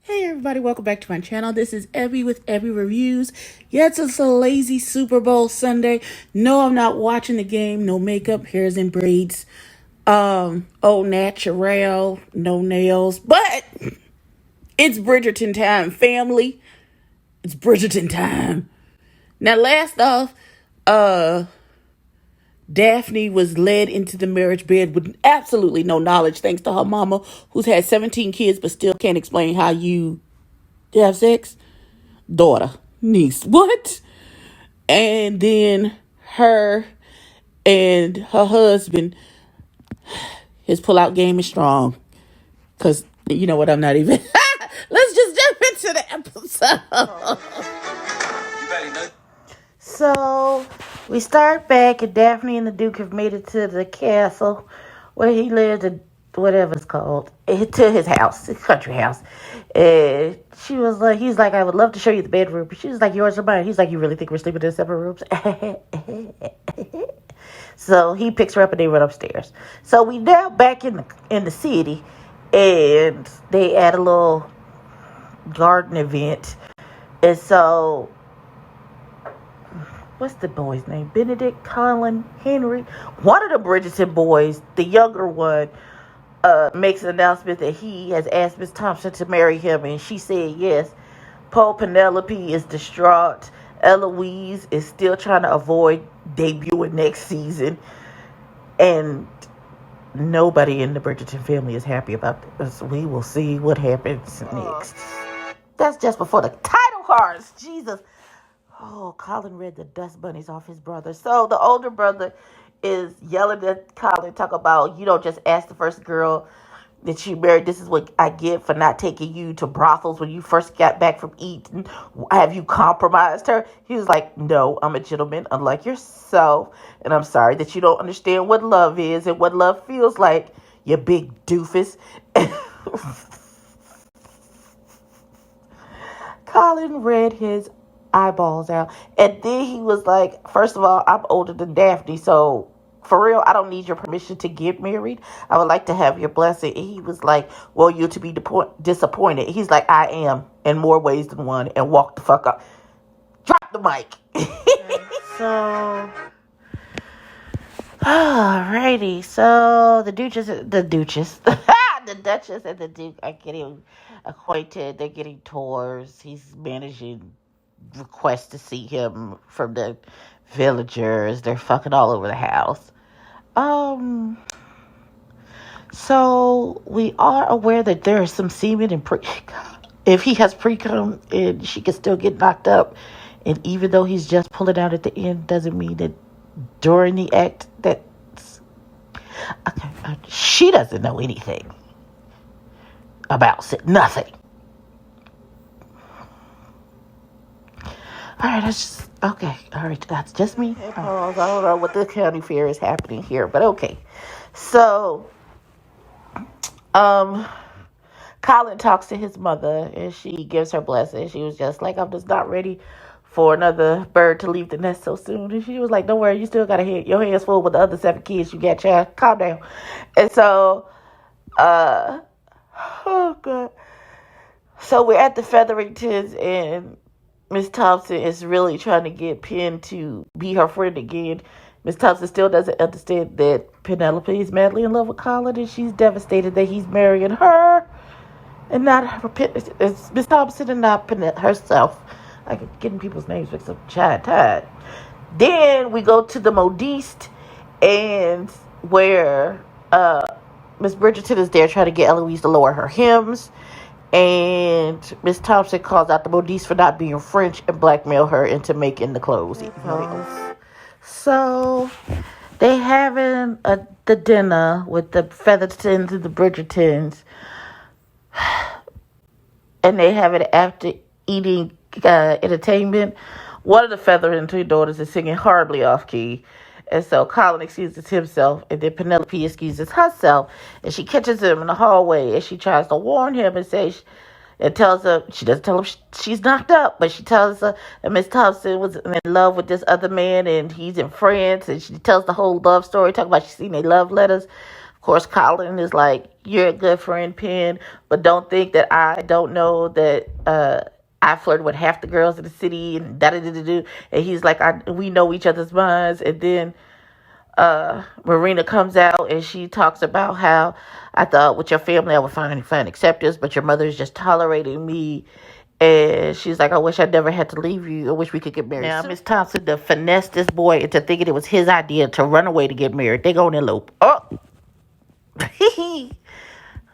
Hey everybody, welcome back to my channel. This is Evie with Evie Reviews. Yes, it's a lazy Super Bowl Sunday. No, I'm not watching the game. No makeup, hairs and braids. Au natural, no nails. But it's Bridgerton time, family. It's Bridgerton time. Now, last off, Daphne was led into the marriage bed with absolutely no knowledge, thanks to her mama, who's had 17 kids but still can't explain how you have sex. Daughter, niece, what? And then her and her husband, his pull-out game is strong. Because, you know what, I'm not even... Let's just jump into the episode. So, we start back, and Daphne and the Duke have made it to the castle where he lives, at whatever it's called, to his house, his country house. And she was like, he's like, I would love to show you the bedroom. She was like, yours or mine? He's like, you really think we're sleeping in separate rooms? So he picks her up and they run upstairs. So we now back in the city, and they had a little garden event. And so, what's the boy's name? Benedict, Colin, Henry. One of the Bridgerton boys, the younger one, makes an announcement that he has asked Miss Thompson to marry him, and she said yes. Poor Penelope is distraught. Eloise is still trying to avoid debuting next season, and nobody in the Bridgerton family is happy about this. We will see what happens next. That's just before the title cards. Jesus. Oh, Colin read the dust bunnies off his brother. So the older brother is yelling at Colin, talk about, you don't just ask the first girl that you married. This is what I get for not taking you to brothels when you first got back from Eton. Have you compromised her? He was like, no, I'm a gentleman, unlike yourself. And I'm sorry that you don't understand what love is and what love feels like, you big doofus. Colin read his eyeballs out, and then he was like, first of all, I'm older than Daphne, so for real, I don't need your permission to get married. I would like to have your blessing. And he was like, well, you're to be disappointed. He's like, I am, in more ways than one, and walk the fuck up. Drop the mic. So alrighty, so the Duchess the Duchess and the Duke are getting acquainted. They're getting tours. He's managing requests to see him from the villagers. They're fucking all over the house. So we are aware that there is some semen in if he has pre-cum, and she can still get knocked up. And even though he's just pulling out at the end, doesn't mean that during the act that's okay. She doesn't know anything about it. Nothing. All right, that's just, okay. All right, that's just me. I don't know what the county fair is happening here, but okay. So, Colin talks to his mother, and she gives her blessing. She was just like, I'm just not ready for another bird to leave the nest so soon. And she was like, don't worry, you still got your hands full with the other 7 kids you got, child. Calm down. And so, oh, God. So we're at the Featheringtons, and Miss Thompson is really trying to get Penn to be her friend again. Miss Thompson still doesn't understand that Penelope is madly in love with Colin, and she's devastated that he's marrying her and not her. It's Miss Thompson and not herself. I get getting people's names mixed up. Tied. Then we go to the modiste, and where Miss Bridgerton is there trying to get Eloise to lower her hymns. And Miss Thompson calls out the modiste for not being French and blackmail her into making the clothes. So they having the dinner with the Feathertons and the Bridgertons, and they have it after eating entertainment. One of the Featherton daughters is singing horribly off key. And so Colin excuses himself, and then Penelope excuses herself, and she catches him in the hallway, and she tries to warn him and tells her, she doesn't tell him she's knocked up, but she tells her that Miss Thompson was in love with this other man, and he's in France, and she tells the whole love story, talking about she's seen their love letters. Of course, Colin is like, you're a good friend, Penn, but don't think that I don't know that I flirt with half the girls in the city and da da da da da. And he's like, we know each other's minds. And then Marina comes out and she talks about how I thought with your family I would find acceptance, but your mother is just tolerating me. And she's like, I wish I never had to leave you. I wish we could get married. Now, Miss Thompson to finesse this boy into thinking it was his idea to run away to get married. They go on an elope. Oh,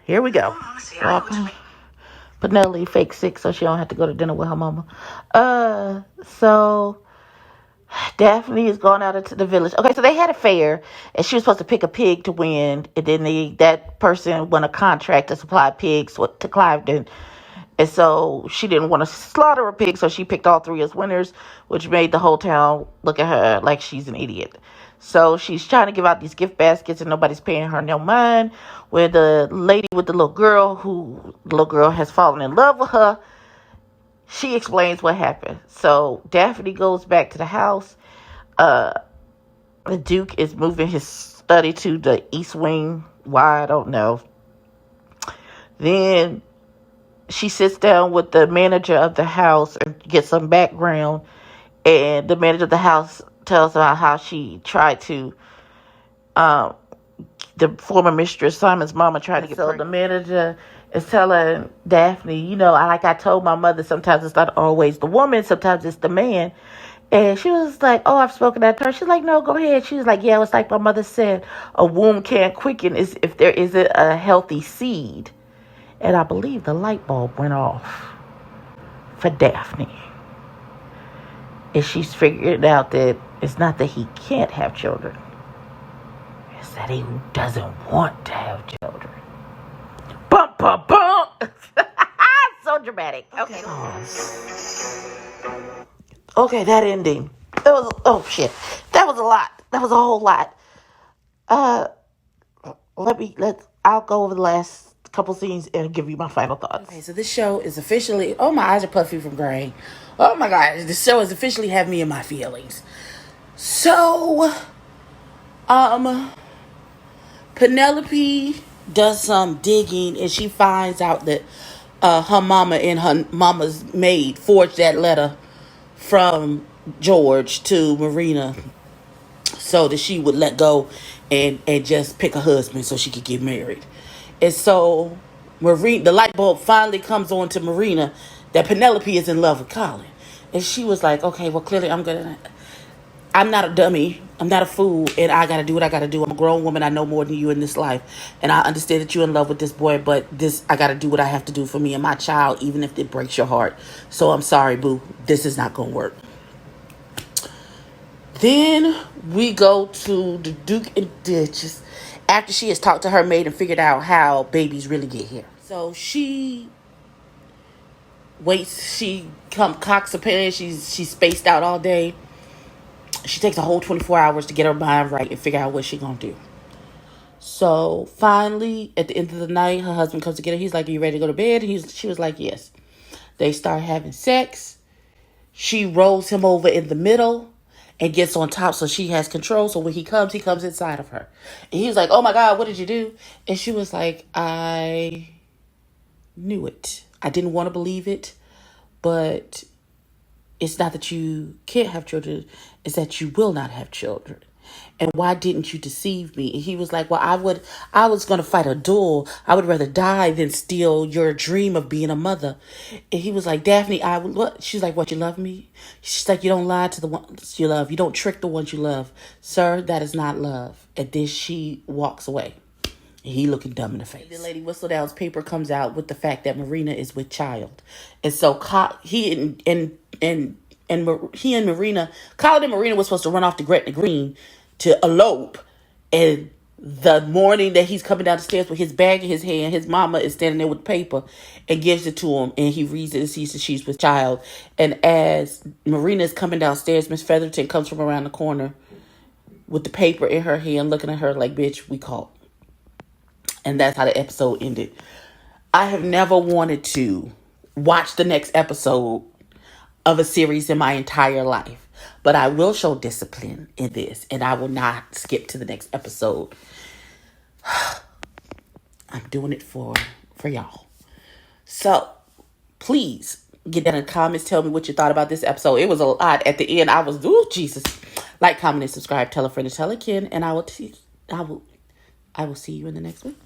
here we go. Welcome. Penelope fake sick so she don't have to go to dinner with her mama. So Daphne is going out into the village. Okay, so they had a fair, and she was supposed to pick a pig to win, and then that person won a contract to supply pigs to Cliveden. And so she didn't want to slaughter a pig, so she picked all three as winners, which made the whole town look at her like she's an idiot. So she's trying to give out these gift baskets, and nobody's paying her no mind. Where the lady with the little girl has fallen in love with her, she explains what happened. So Daphne goes back to the house. The Duke is moving his study to the east wing. Why, I don't know. Then she sits down with the manager of the house and gets some background. And the manager of the house tells about how she tried to, the former mistress, Simon's mama, tried to get pregnant. So the manager is telling Daphne, like I told my mother, sometimes it's not always the woman, sometimes it's the man. And she was like, oh, I've spoken that to her. She's like, no, go ahead. She was like, yeah, it's like my mother said, a womb can't quicken if there isn't a healthy seed. And I believe the light bulb went off for Daphne. And she's figured out that it's not that he can't have children. It's that he doesn't want to have children. Bum, bum, bum. So dramatic. Okay. Okay, that ending. That was a lot. That was a whole lot. I'll go over the last couple scenes and give you my final thoughts. Okay, so this show is officially, oh, my eyes are puffy from crying. Oh my God, this show has officially had me in my feelings. So, Penelope does some digging and she finds out that her mama and her mama's maid forged that letter from George to Marina so that she would let go and just pick a husband so she could get married. And so Marina, the light bulb finally comes on to Marina that Penelope is in love with Colin. And she was like, okay, well, clearly I'm not a dummy. I'm not a fool. And I got to do what I got to do. I'm a grown woman. I know more than you in this life. And I understand that you're in love with this boy, but I got to do what I have to do for me and my child, even if it breaks your heart. So I'm sorry, boo. This is not going to work. Then we go to the Duke and Duchess after she has talked to her maid and figured out how babies really get here. So she waits. She cocks a pan. She's spaced out all day. She takes a whole 24 hours to get her mind right and figure out what she's going to do. So finally, at the end of the night, her husband comes to get her. He's like, are you ready to go to bed? She was like, yes. They start having sex. She rolls him over in the middle and gets on top so she has control. So when he comes inside of her. And he's like, oh my God, what did you do? And she was like, I knew it. I didn't want to believe it, but it's not that you can't have children. It's that you will not have children. And why didn't you deceive me? And he was like, well, I was going to fight a duel. I would rather die than steal your dream of being a mother. And he was like, Daphne, what? She's like, what, you love me? She's like, you don't lie to the ones you love. You don't trick the ones you love. Sir, that is not love. And then she walks away. And he looking dumb in the face. The lady Whistledown's paper comes out with the fact that Marina is with child. And so he and Marina, Colin and Marina was supposed to run off to Gretna Green to elope. And the morning that he's coming down the stairs with his bag in his hand, his mama is standing there with the paper and gives it to him. And he reads it and sees that she's with child. And as Marina is coming downstairs, Miss Featherton comes from around the corner with the paper in her hand, looking at her like, bitch, we caught. And that's how the episode ended. I have never wanted to watch the next episode of a series in my entire life. But I will show discipline in this. And I will not skip to the next episode. I'm doing it for y'all. So please get down in the comments. Tell me what you thought about this episode. It was a lot at the end. I was, ooh, Jesus. Like, comment, and subscribe. Tell a friend to tell a kid. And I will see you in the next one.